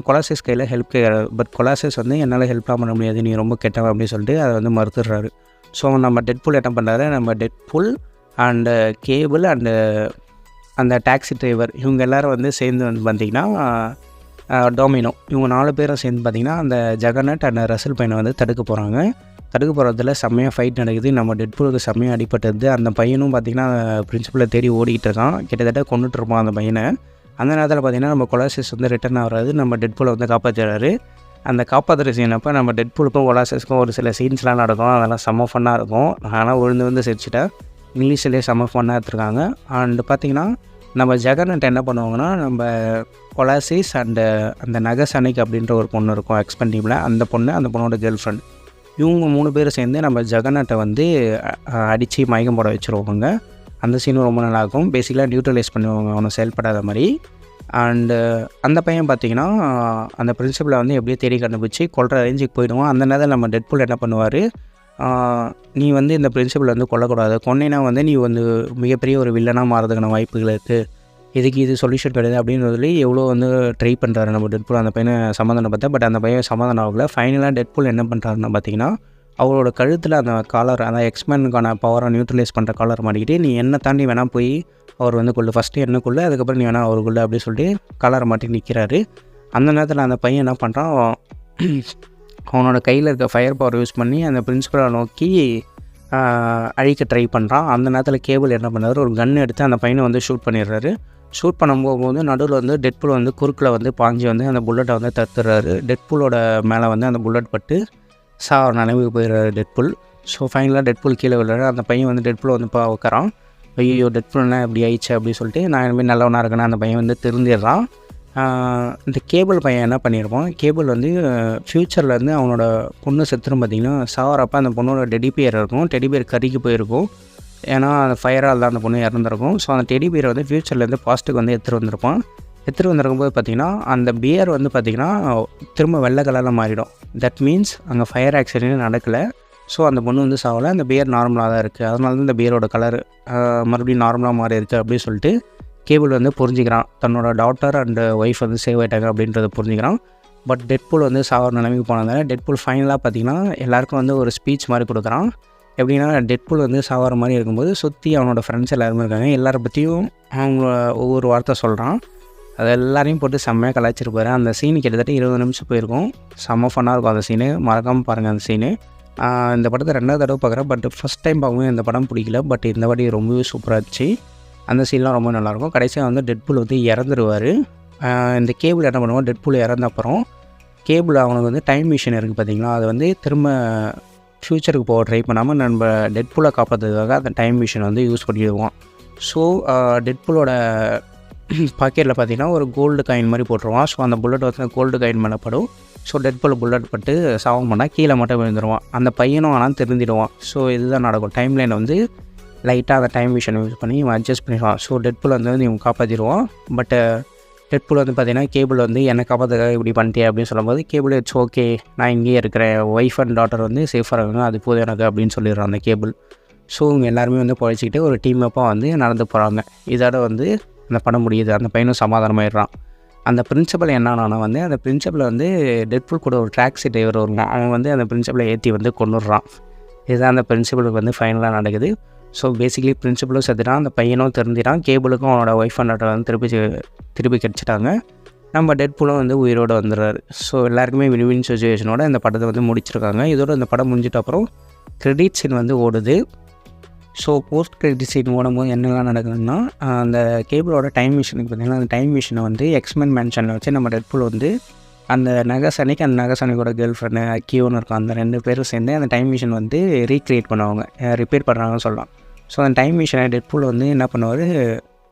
[SPEAKER 1] கொலாசிஸ் கையில் ஹெல்ப் கேட்குறாரு. பட் கொலாசிஸ் வந்து என்னால் ஹெல்ப்லாம் பண்ண முடியாது, நீ ரொம்ப கெட்டவன் அப்படின்னு சொல்லிட்டு அதை வந்து மறுத்துடுறாரு. ஸோ நம்ம டெட்பூல் என்ன பண்ணுறாரு, நம்ம டெட்பூல் அண்டு கேபிள் அண்டு அந்த டாக்ஸி டிரைவர் இவங்க எல்லோரும் வந்து சேர்ந்து வந்து பார்த்திங்கன்னா டொமினோ இவங்க 4 பேரும் சேர்ந்து பார்த்திங்கன்னா அந்த ஜெகநாட் அண்ட் ரசல் பையனை வந்து தடுக்க போகிறாங்க. தடுக்க போகிறதுல செம்மையாக ஃபைட் நடக்குது. நம்ம டெட்பூலுக்கு செம்மையாக அடிபட்டது. அந்த பையனும் பார்த்திங்கன்னா பிரின்சிபலை தேடி ஓடிக்கிட்டு இருக்கான், கிட்டத்தட்ட கொண்டுட்டு இருப்பான் அந்த பையனை. அந்த நேரத்தில் பார்த்திங்கன்னா நம்ம கொலாசிஸ் வந்து ரிட்டர்ன் ஆகிறாரு, நம்ம டெட்பூலை வந்து காப்பாற்றுறாரு. அந்த காப்பாற்றுற சீன் அப்போ நம்ம டெட்பூலுக்கும் கொலாசிஸ்க்கும் ஒரு சில சீன்ஸ்லாம் நடக்கும், அதெல்லாம் செம்ம ஃபன்னாக இருக்கும். ஆனால் விழுந்து சிரிச்சிட்டேன். இங்கிலீஷ்லேயே செம்ம ஃபன்னாக எடுத்துருக்காங்க. அண்டு பார்த்திங்கன்னா நம்ம ஜெகநாட் என்ன பண்ணுவாங்கன்னா, நம்ம கொலாசிஸ் அண்டு அந்த நகசனிக் அப்படின்ற ஒரு பொண்ணு இருக்கும் எக்ஸ்பென் டீமில், அந்த பொண்ணோட கேர்ள் ஃப்ரெண்ட், இவங்க 3 பேரும் சேர்ந்து நம்ம ஜெகநாட்டை வந்து அடித்து மயக்கம் போட வச்சுருவாங்க. அந்த சீனும் ரொம்ப நல்லாயிருக்கும். பேசிக்கலாக நியூட்ரலைஸ் பண்ணுவாங்க அவனை செயல்படாத மாதிரி. அண்டு அந்த பையன் பார்த்திங்கன்னா அந்த பிரின்சிபலை வந்து எப்படியோ தேடி கண்டுபிடிச்சி கொல்ற ரேஞ்சுக்கு போயிடுவான். அந்த நேரத்தில் நம்ம டெட்பூல் என்ன பண்ணுவார், நீ வந்து இந்த பிரின்சிபல் வந்து கொல்லக்கூடாது, கொன்னேன்னா வந்து நீ வந்து மிகப்பெரிய ஒரு வில்லனாக மாறதுக்கான வாய்ப்புகள் இருக்குது, இதுக்கு இது சொல்யூஷன் கிடையாது அப்படின்னு சொல்லி எவ்வளோ வந்து ட்ரை பண்ணுறாரு நம்ம டெட்பூல் அந்த பையனை சமாதானம் பார்த்தா. பட் அந்த பையன் சமாதானம் ஆகலை. ஃபைனலாக டெட்பூல் என்ன பண்ணுறாருன்னா பார்த்திங்கன்னா அவரோட கழுத்தில் அந்த காலர், அந்த எக்ஸ்மேனுக்கான பவரை நியூட்ரலைஸ் பண்ணுற காலர் மாட்டிக்கிட்டு நீ என்ன தாண்டி வேணால் போய் அவர் வந்து கொள்ளு, ஃபஸ்ட்டு என்ன கொள்ளு, அதுக்கப்புறம் நீ வேணால் அவர் கொள்ளு அப்படின்னு சொல்லிட்டு காலரை மாட்டி நிற்கிறாரு. அந்த நேரத்தில் அந்த பையன் என்ன பண்ணுறான், அவனோட கையில் இருக்க ஃபயர் பவர் யூஸ் பண்ணி அந்த பிரின்சிபலை நோக்கி அழிக்க ட்ரை பண்ணுறான். அந்த நேரத்தில் கேபிள் என்ன பண்ணுறாரு, ஒரு கன் எடுத்து அந்த பையனை வந்து ஷூட் பண்ணிடுறாரு. ஷூட் பண்ணும்போது நடுவில் வந்து டெட்பூல் வந்து குறுக்கில் வந்து பாஞ்சு வந்து அந்த புல்லட்டை வந்து தடுத்துடுறாரு. டெட்பூலோட மேலே வந்து அந்த புல்லட் பட்டு சார் நினைவுக்கு போயிடுறாரு டெட்பூல். ஸோ ஃபைனலாக டெட்பூல் கீழே விழுறாரு. அந்த பையன் வந்து டெட்பூல் வந்து உட்காரான். ஐயோ டெட்பூல்னா இப்படி ஆயிடுச்சு அப்படின்னு சொல்லிட்டு நான் இனிமேல் நல்லவனாக இருக்கேன்னா அந்த பையன் வந்து திருந்திடுறான். இந்த கேபிள் பையன் என்ன பண்ணியிருப்பான், கேபிள் வந்து ஃப்யூச்சரில் வந்து அவனோட பொண்ணு செத்துரும் பார்த்திங்கன்னா சாவரப்போ அந்த பொண்ணோட டெடிபியர் இருக்கும், டெடிபியர் கறிக்கு போயிருக்கும், ஏன்னா அந்த ஃபயரால் தான் அந்த பொண்ணு இறந்துருக்கும். ஸோ அந்த டெடிபியரை வந்து ஃப்யூச்சர்லேருந்து பாஸ்ட்டுக்கு வந்து எடுத்துகிட்டு வந்திருப்பான். எடுத்துகிட்டு வந்திருக்கும்போது பார்த்திங்கன்னா அந்த பியர் வந்து பார்த்திங்கன்னா திரும்ப வெள்ளை கலரில் மாறிடும். தட் மீன்ஸ் அங்கே ஃபயர் ஆக்சிடென்ட் நடக்கலை. ஸோ அந்த பொண்ணு வந்து சாவலை, அந்த பியர் நார்மலாக தான் இருக்குது, அதனால தான் இந்த பியரோட கலர் மறுபடியும் நார்மலாக மாறி இருக்குது அப்படின்னு சொல்லிட்டு கேபிள் வந்து புரிஞ்சிக்கிறான். தன்னோட டாட்டர் அண்டு ஒய்ஃப் வந்து சேவ் ஆகிட்டாங்க அப்படின்றத புரிஞ்சிக்கிறான். பட் டெட்பூல் வந்து சாவர நிலைமைக்கு போனதால டெட்பூல் ஃபைனலாக பார்த்திங்கன்னா எல்லாருக்கும் வந்து ஒரு ஸ்பீச் மாதிரி கொடுக்குறான். எப்படின்னா டெட்பூல் வந்து சாவர மாதிரி இருக்கும்போது சுற்றி அவனோட ஃப்ரெண்ட்ஸ் எல்லாருமே இருக்காங்க, எல்லாரை பற்றியும் அவங்க ஒவ்வொரு வார்த்தை சொல்கிறான். அது எல்லாரையும் போட்டு செம்மையாக கலாய்ச்சிருப்பாரு. அந்த சீனு கிட்டத்தட்ட 20 நிமிஷம் போயிருக்கும். செம்ம ஃபன்னாக இருக்கும் அந்த சீனு, மறக்காமல் பாருங்கள் அந்த சீனு. இந்த படத்தை 2வது தடவை பார்க்குறேன். பட் ஃபஸ்ட் டைம் பார்க்கும்போது இந்த படம் பிடிக்கல, பட் இந்த வாட்டி ரொம்பவே சூப்பராக இருந்துச்சு. அந்த சீன்லாம் ரொம்ப நல்லாயிருக்கும். கடைசியாக வந்து டெட்பூல் வந்து இறந்துருவார். இந்த கேபிள் என்ன பண்ணுவோம், டெட்பூல் இறந்த அப்புறம் கேபிள் அவனுக்கு வந்து டைம் மிஷின் இருக்குது பார்த்திங்களா, அது வந்து திரும்ப ஃப்யூச்சருக்கு போக ட்ரை பண்ணாமல் நம்ம டெட்பூலை காப்பாற்றுறதுக்காக அந்த டைம் மிஷினை வந்து யூஸ் பண்ணிடுவான். ஸோ டெட்பூலோட பாக்கெட்டில் பார்த்திங்கன்னா ஒரு கோல்டு காயின் மாதிரி போட்டுருவான். ஸோ அந்த புல்லட் வந்து கோல்டு காயின் மேலே படும். ஸோ டெட்பூல் புல்லட் பட்டு சாவம் பண்ணால் கீழே மட்டும் விழுந்துருவான். அந்த பையனும் ஆனால் திருந்திடுவான். ஸோ இதுதான் நடக்கும். டைம் லைனை வந்து லைட்டாக அந்த டைம் மிஷினை யூஸ் பண்ணி இவன் அட்ஜஸ்ட் பண்ணிடுவான். ஸோ டெட்பூல் வந்து இவன் காப்பாற்றிடுவான். பட் டெட்பூல் வந்து பார்த்திங்கன்னா கேபிள் வந்து என்னை காப்பாற்றுக்காக இப்படி பண்ணிட்டே அப்படின்னு சொல்லும்போது கேபிள் இட்ஸ் ஓகே, நான் இங்கேயே இருக்கிறேன், ஒய்ஃப் அண்ட் டாட்டர் வந்து சேஃபாக இருக்காங்க, அது போதும் எனக்கு அப்படின்னு சொல்லிடுறான் அந்த கேபிள். ஸோ இவங்க எல்லாருமே வந்து பொழைச்சிக்கிட்டு ஒரு டீம் அப்பாக வந்து நடந்து போகிறாங்க. இதோட வந்து அந்த படம் முடியுது. அந்த பையனும் சமாதானமாயிடுறான். அந்த பிரின்சிபல் என்னன்னா வந்து அந்த பிரின்சிபலை வந்து டெட்பூல் கூட ஒரு டாக்ஸி டிரைவர் வருவான். அவன் வந்து அந்த பிரின்சிபலை ஏற்றி வந்து கொன்னுடுறான். இதுதான் அந்த பிரின்சிபலுக்கு வந்து ஃபைனலாக நடக்குது. ஸோ பேசிக்கலி பிரின்சிபலும் செத்துட்டான், அந்த பையனும் திருந்திட்டான், கேபிளுக்கும் அவனோட ஒய்ஃப் அண்ட் டாட்டர் வந்து திருப்பி கிடச்சிட்டாங்க. நம்ம டெட்பூலும் வந்து உயிரோடு வந்துடுறாரு. ஸோ எல்லாருக்குமே வின் சுச்சுவேஷனோட இந்த படத்தை வந்து முடிச்சிருக்காங்க. இதோட இந்த படம் முடிஞ்சிட்ட அப்புறம் கிரெடிட் சீன் வந்து ஓடுது. ஸோ போஸ்ட் கிரெடிட் சீன் ஓடும்போது என்னெல்லாம் நடக்குதுன்னா, அந்த கேபிளோட டைம் மிஷினுக்கு பார்த்திங்கன்னா அந்த டைம் மிஷினை வந்து எக்ஸ்மென் மேன்ஷனில் வச்சு நம்ம டெட்பூல் வந்து அந்த நகசானிக்கு அந்த நகசானிக்கோட கேர்ள் ஃப்ரெண்டு கியோன்னு இருக்கும், அந்த 2 பேரும் சேர்ந்து அந்த டைம் மிஷின் வந்து ரீக்ரியேட் பண்ணுவாங்க, ரிப்பேர் பண்ணுறாங்கன்னு சொல்லலாம். ஸோ அந்த டைம் மிஷினை டெட்பூல் வந்து என்ன பண்ணுவார்,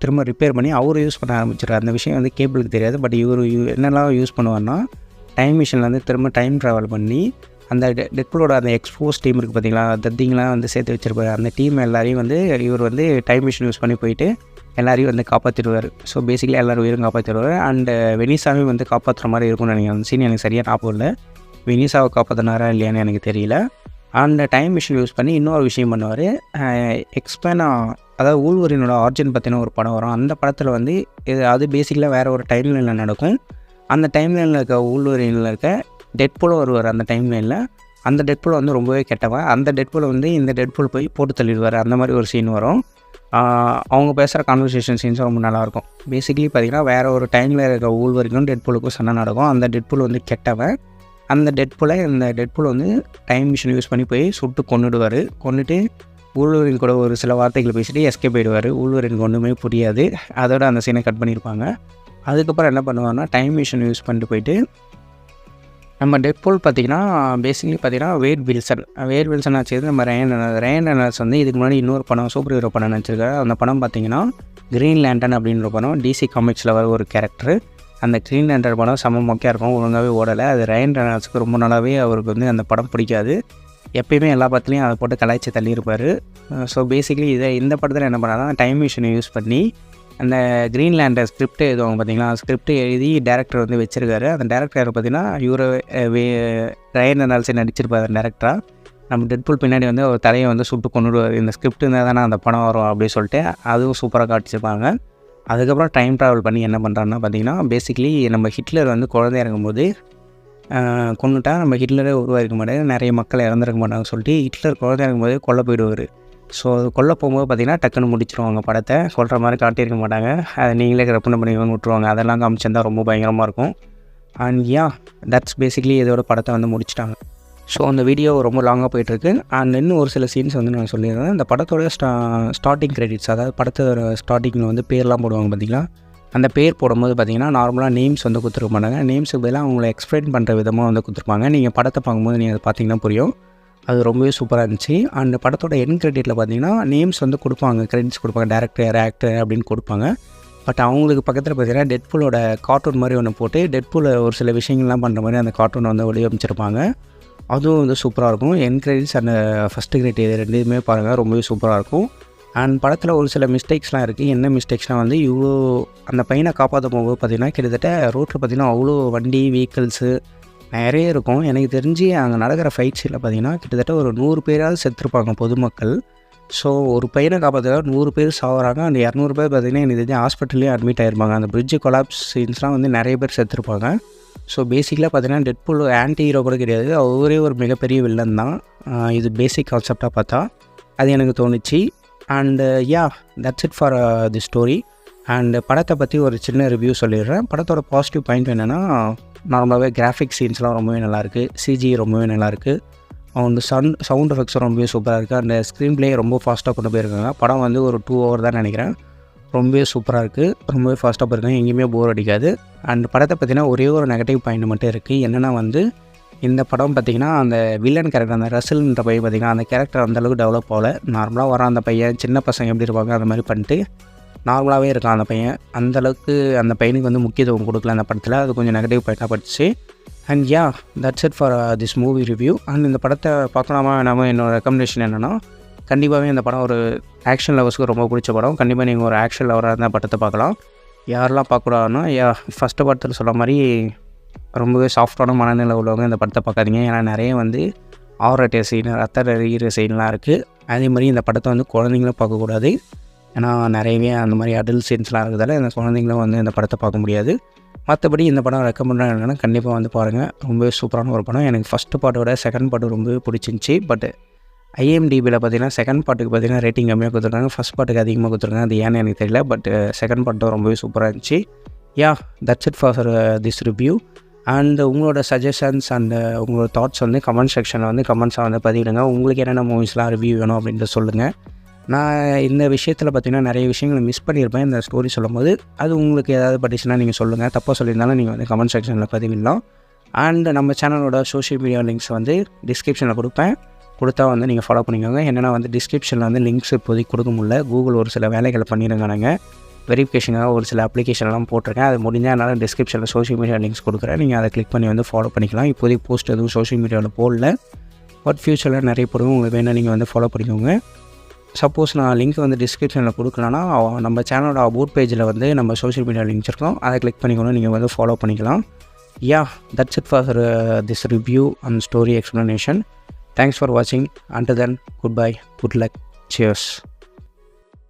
[SPEAKER 1] திரும்ப ரிப்பேர் பண்ணி அவர் யூஸ் பண்ண ஆரம்பிச்சிடுறாரு. அந்த விஷயம் வந்து கேபிளுக்கு தெரியாது. பட் இவர் என்னெல்லாம் யூஸ் பண்ணுவார்னா, டைம் மிஷினில் வந்து திரும்ப டைம் ட்ராவல் பண்ணி அந்த டெட்பூலோட அந்த எக்ஸ்போஸ் டீம் இருக்குது பார்த்திங்களா, தத்திங்கெலாம் வந்து சேர்த்து வச்சுருப்பாரு. அந்த டீம் எல்லாரையும் வந்து இவர் வந்து டைம் மிஷின் யூஸ் பண்ணி போயிட்டு எல்லாரையும் வந்து காப்பாற்றிடுவார். ஸோ பேசிக்கலி எல்லோரும் உயிரும் காப்பாற்றிடுவார். அண்டு வெனிசாவே வந்து காப்பாற்றுற மாதிரி இருக்கும்னு நினைக்கிறேன். அந்த சீன் எனக்கு சரியாக ஞாபகம் இல்லை, வெனிசாவை காப்பாற்றினாரா இல்லையான்னு எனக்கு தெரியல. அந்த டைம் மிஷின் யூஸ் பண்ணி இன்னொரு விஷயம் பண்ணுவார், அதாவது ஊழ்வரினோட ஆர்ஜின் பற்றின ஒரு படம் வரும். அந்த படத்தில் வந்து அது பேசிக்கலாக வேறு ஒரு டைம் லைனில் நடக்கும். அந்த டைம் லைனில் இருக்க ஊழ்வரினில் இருக்க டெட்பூலும் வருவார். அந்த டைம் லைனில் அந்த டெட்பூல் வந்து ரொம்பவே கெட்டவன். அந்த டெட்பூலை வந்து இந்த டெட்பூல் போய் போட்டு தள்ளிடுவார். அந்த மாதிரி ஒரு சீன் வரும். அவங்க பேசுகிற கான்வர்சேஷன் சீன்ஸும் ரொம்ப நல்லாயிருக்கும். பேசிக்கலி பார்த்திங்கன்னா வேறு ஒரு டைமில் இருக்க ஊழ்வரிக்கும் டெட்பூலுக்கும் சண்டை நடக்கும். அந்த டெட்பூல் வந்து கெட்டவன். அந்த டெட்பூல் வந்து டைம் மிஷின் யூஸ் பண்ணி போய் சுட்டு கொன்னுட்டு ஊழ்வரின் கூட ஒரு சில வார்த்தைகளை பேசிட்டு எஸ்கேப் ஆகிடுவார். ஊழ்வரினுக்கு ஒன்றுமே புரியாது. அதோட அந்த சீனை கட் பண்ணியிருப்பாங்க. அதுக்கப்புறம் என்ன பண்ணுவாங்கன்னா, டைம் மிஷின் யூஸ் பண்ணிட்டு போயிட்டு நம்ம டெட்பூல் பார்த்திங்கன்னா பேசிக்கலி பார்த்திங்கன்னா வேட் வில்சன் ஆச்சு. நம்ம ரயன் ரெனால்ட்ஸ் வந்து இதுக்கு முன்னாடி இன்னொரு படம் சூப்பர் ஹீரோ படம் நினச்சிருக்காரு. அந்த படம் பார்த்திங்கன்னா க்ரீன் லேண்டன் அப்படின்ற படம், டிசி காமிக்ஸில் வர ஒரு கேரக்டர். அந்த க்ரீன் லேண்டன் படம் செம்ம மொக்கையாக இருக்கும், ஒழுங்காகவே ஓடலை. அது ரயன் ரெனால்ட்ஸுக்கு ரொம்ப நாளாகவே அவருக்கு வந்து அந்த படம் பிடிக்காது. எப்பயுமே எல்லா படத்துலையும் அதை போட்டு கலாய்ச்சி தள்ளியிருப்பார். ஸோ பேசிக்கலி இந்த படத்தில் என்ன பண்ணால் டைம் மிஷினை யூஸ் பண்ணி அந்த க்ரீன்லேண்டர் ஸ்கிரிப்ட் எழுதுவாங்க பார்த்திங்களா, ஸ்கிரிப்ட் எழுதி டேரக்டர் வந்து வச்சுருக்காரு. அந்த டேரக்டர் பார்த்திங்கன்னா இவரை ரயன் ரெனால்ட்ஸ் நடிச்சிருப்பார் அந்த டேரக்டராக. நம்ம டெட்பூல் பின்னாடி வந்து ஒரு தலையை வந்து சுட்டு கொண்டுடுவார். இந்த ஸ்கிரிப்ட் இருந்தால் தானே அந்த படம் வரும் அப்படின்னு சொல்லிட்டு அதுவும் சூப்பராக காட்டிச்சிருப்பாங்க. அதுக்கப்புறம் டைம் ட்ராவல் பண்ணி என்ன பண்ணுறாங்கன்னா பார்த்திங்கன்னா, பேசிக்கலி நம்ம ஹிட்லர் வந்து குழந்தையா இருக்கும்போது கொண்டுட்டா நம்ம ஹிட்லரே உருவாயிருக்க மாட்டாங்க, நிறைய மக்கள் இறந்துருக்க மாட்டாங்க சொல்லிட்டு ஹிட்லர் குழந்தையா இருக்கும்போதே கொல்ல போயிடுவார். ஸோ அது கொல்ல போகும்போது பார்த்திங்கன்னா டக்குன்னு முடிச்சிருவாங்க படத்தை, கொல்ற மாதிரி காட்டியிருக்க மாட்டாங்க. அதை நீங்களே கற்பனை பண்ணி விட்டுருவாங்க. அதெல்லாம் காமிச்சிருந்தால் ரொம்ப பயங்கரமாக இருக்கும். அண்ட் தட்ஸ் பேசிக்கலி இதோட படத்தை வந்து முடிச்சிட்டாங்க. ஸோ அந்த வீடியோ ரொம்ப லாங்காக போயிட்டுருக்கு. அண்ட் இன்னும் ஒரு சில சீன்ஸ் வந்து நான் சொல்லியிருந்தேன். இந்த படத்தோட ஸ்டார்டிங் கிரெடிட்ஸ், அதாவது படத்தோட ஸ்டார்டிங்கில் வந்து பேர்லாம் போடுவாங்க பார்த்திங்களா, அந்த பேர் போடும்போது பார்த்திங்கன்னா நார்மலாக நேம்ஸ் வந்து கொடுத்துருக்க மாட்டாங்க. நேம்ஸுக்கு பதிலாக அவங்கள எக்ஸ்பிளைன் பண்ணுற விதமாக வந்து கொடுத்துருப்பாங்க. நீங்கள் படத்தை பார்க்கும்போது நீங்கள் அதை பார்த்திங்கன்னா புரியும். அது ரொம்பவே சூப்பராக இருந்துச்சு. அந்த படத்தோட என் கிரெடிட்டில் பார்த்திங்கன்னா நேம்ஸ் வந்து கொடுப்பாங்க, கிரெடிட்ஸ் கொடுப்பாங்க, டேரக்டர் ஆக்டர் அப்படின்னு கொடுப்பாங்க. பட் அவங்களுக்கு பக்கத்தில் பார்த்திங்கன்னா டெட்பூலோட கார்ட்டூன் மாதிரி ஒன்று போட்டு டெட்பூலை ஒரு சில விஷயங்கள்லாம் பண்ணுற மாதிரி அந்த கார்ட்டூனை வந்து வடிவமைச்சிருப்பாங்க. அதுவும் வந்து சூப்பராக இருக்கும். என் கிரெடிட்ஸ் அந்த ஃபஸ்ட்டு கிரெடிட் இது ரெண்டுமே பாருங்கள், ரொம்பவே சூப்பராக இருக்கும். அண்ட் படத்தில் ஒரு சில மிஸ்டேக்ஸ்லாம் இருக்குது. என்ன மிஸ்டேக்ஸ்லாம் வந்து இவ்வளோ அந்த பையனை காப்பாற்ற போகும்போது பார்த்திங்கன்னா கிட்டத்தட்ட ரோட்டில் பார்த்திங்கன்னா அவ்வளோ வண்டி வெஹிக்கிள்ஸு நிறைய இருக்கும். எனக்கு தெரிஞ்சு அங்கே நடக்கிற ஃபைட்ஸில் பார்த்திங்கன்னா கிட்டத்தட்ட ஒரு 100 பேராவது செத்துருப்பாங்க பொதுமக்கள். ஸோ ஒரு பையனை காப்பாற்ற 100 பேர் சாகுறாங்க. அந்த 200 பேர் பார்த்திங்கன்னா எனக்கு தெரிஞ்சு ஹாஸ்பிட்டல்லேயே அட்மிட் ஆகிருப்பாங்க. அந்த பிரிட்ஜு கொலாப்ஸ் சீன்ஸ்லாம் வந்து நிறைய பேர் செத்துருப்பாங்க. ஸோ பேசிக்கலாக பார்த்திங்கன்னா டெட்பூல் ஆன்டி ஹீரோ கூட கிடையாது, அவரே ஒரு மிகப்பெரிய வில்லன் தான். இது பேசிக் கான்செப்டாக பார்த்தா அது எனக்கு தோணுச்சு. And that's it for the story. And படத்தை பற்றி ஒரு சின்ன ரிவ்யூ சொல்லிடுறேன். படத்தோட பாசிட்டிவ் பாயிண்ட் என்னென்னா, நார்மலாகவே கிராஃபிக் சீன்ஸ்லாம் ரொம்பவே நல்லாயிருக்கு, சிஜி ரொம்பவே நல்லாயிருக்கு, அவங்க சவுண்ட் எஃபெக்ட்ஸும் ரொம்பவே சூப்பராக இருக்குது. அந்த ஸ்க்ரீன் பிளே ரொம்ப ஃபாஸ்ட்டாக கொண்டு போயிருக்காங்க. படம் வந்து ஒரு 2 hour தான் நினைக்கிறேன், ரொம்பவே சூப்பராக இருக்குது, ரொம்பவே ஃபாஸ்ட்டாக போயிருக்காங்க, எங்கேயுமே போர் அடிக்காது. அண்ட் படத்தை பற்றினா ஒரே ஒரு நெகட்டிவ் பாயிண்ட் மட்டும் இருக்குது. என்னென்னா வந்து இந்த படம் பார்த்திங்கன்னா அந்த வில்லன் கேரக்டர், அந்த ரசல்ன்ற பையன் பார்த்திங்கன்னா அந்த கேரக்டர் அந்தளவுக்கு டெவலப் ஆகலை. நார்மலாக வர அந்த பையன் சின்ன பசங்க எப்படி இருப்பாங்க அந்த மாதிரி பண்ணிட்டு நார்மலாகவே இருக்கான் அந்த பையன். அந்தளவுக்கு அந்த பையனுக்கு வந்து முக்கியத்துவம் கொடுக்கல அந்த படத்தில். அது கொஞ்சம் நெகட்டிவ் பாயிண்ட்டாக பட்டுச்சு. And that's it for this movie review. And இந்த படத்தை பார்க்கலாமா வேணாமா, என்னோடய ரெக்கமெண்டேஷன் என்னென்னா, கண்டிப்பாகவே இந்த படம் ஒரு ஆக்ஷன் லவர்ஸ்க்கு ரொம்ப பிடிச்ச படம். கண்டிப்பாக நீங்கள் ஒரு ஆக்ஷன் லவராக இருந்தால் படத்தை பார்க்கலாம். யாரெல்லாம் பார்க்கக்கூடாதுன்னா, ஃபஸ்ட்டு படத்தில் சொல்ல மாதிரி ரொம்பவே சாஃப்டான மனநிலை உள்ளவங்க இந்த படத்தை பார்க்காதீங்க. ஏன்னா நிறைய வந்து ஆர்ரேட்டர் சீன், ரத்த ரீர சீன்லாம் இருக்குது. அதே மாதிரி இந்த படத்தை வந்து குழந்தைங்களும் பார்க்கக்கூடாது. ஏன்னா நிறையவே அந்த மாதிரி அடல்ட் சீன்ஸ்லாம் இருக்கிறதால இந்த குழந்தைங்களும் வந்து இந்த படத்தை பார்க்க முடியாது. மற்றபடி இந்த படம் ரெக்கமெண்ட் பண்ணாங்கன்னா கண்டிப்பாக வந்து பாருங்கள். ரொம்பவே சூப்பரான ஒரு படம். எனக்கு ஃபஸ்ட்டு பார்ட்டோட செகண்ட் பார்ட்டு ரொம்பவே பிடிச்சிருந்துச்சி. பட் IMDbயில் பார்த்தீங்கன்னா செகண்ட் பார்ட்டுக்கு பார்த்தீங்கன்னா ரேட்டிங் கம்மியாக கொடுத்துருக்காங்க, ஃபஸ்ட் பார்ட்டுக்கு அதிகமாக கொடுத்துருக்காங்க. அது ஏன்னு எனக்கு தெரியல. பட் செகண்ட் பார்ட்டும் ரொம்பவே சூப்பராக இருந்துச்சு. That's it for this review. And உங்களோட சஜஷன்ஸ் அண்ட் உங்களோட தாட்ஸ் வந்து கமெண்ட் செக்ஷனில் வந்து கமெண்ட்ஸாக வந்து பதிவிடுங்க. உங்களுக்கு என்னென்ன மூவிஸ்லாம் ரிவ்யூ வேணும் அப்படின்ட்டு சொல்லுங்கள். நான் இந்த விஷயத்தில் பார்த்திங்கன்னா நிறைய விஷயங்களை மிஸ் பண்ணியிருப்பேன் இந்த ஸ்டோரி சொல்லும்போது. அது உங்களுக்கு ஏதாவது பட்டுச்சுன்னா நீங்கள் சொல்லுங்கள். தப்பாக சொல்லியிருந்தாலும் நீங்கள் வந்து கமெண்ட் செக்ஷனில் பதிவிடலாம். அண்ட் நம்ம சேனலோட சோஷியல் மீடியா லிங்க்ஸ் வந்து டிஸ்கிரிப்ஷனில் கொடுத்தா வந்து நீங்கள் ஃபாலோ பண்ணிக்கோங்க. என்னென்னா வந்து டிஸ்கிரிப்ஷனில் வந்து லிங்க்ஸ் இப்போதைக்கு கொடுக்க முடியல. கூகுள் ஒரு சில வேலைகளை பண்ணியிருக்கானுங்க. வெரிஃபிகேஷனாக ஒரு சில அப்ளிகேஷன்லாம் போட்டிருக்கேன். அது முடிஞ்சால் என்னால் டிஸ்கிரிப்ஷனில் சோஷியல் மீடியா லிங்க்ஸ் கொடுக்குறேன். நீங்கள் அதை கிளிக் பண்ணி வந்து ஃபாலோ பண்ணிக்கலாம். இப்போதைக்கு போஸ்ட் எதுவும் சோஷியல் மீடியாவில் போடல. பட் ஃப்யூச்சரில் நிறைய போடுவோம். உங்களுக்கு வேணால் நீங்கள் வந்து ஃபாலோ பண்ணிக்கோங்க. சப்போஸ் நான் லிங்க் வந்து டிஸ்கிரிப்ஷனில் கொடுக்கலன்னா நம்ம சேனலோட அபவுட் பேஜில் வந்து நம்ம சோஷியல் மீடியா லிங்க்ஸ் இருக்கும். அதை கிளிக் பண்ணிக்கணும், நீங்கள் வந்து ஃபாலோ பண்ணிக்கலாம். That's it for this review and story explanation. Thanks for watching. Until then, goodbye, good luck, cheers.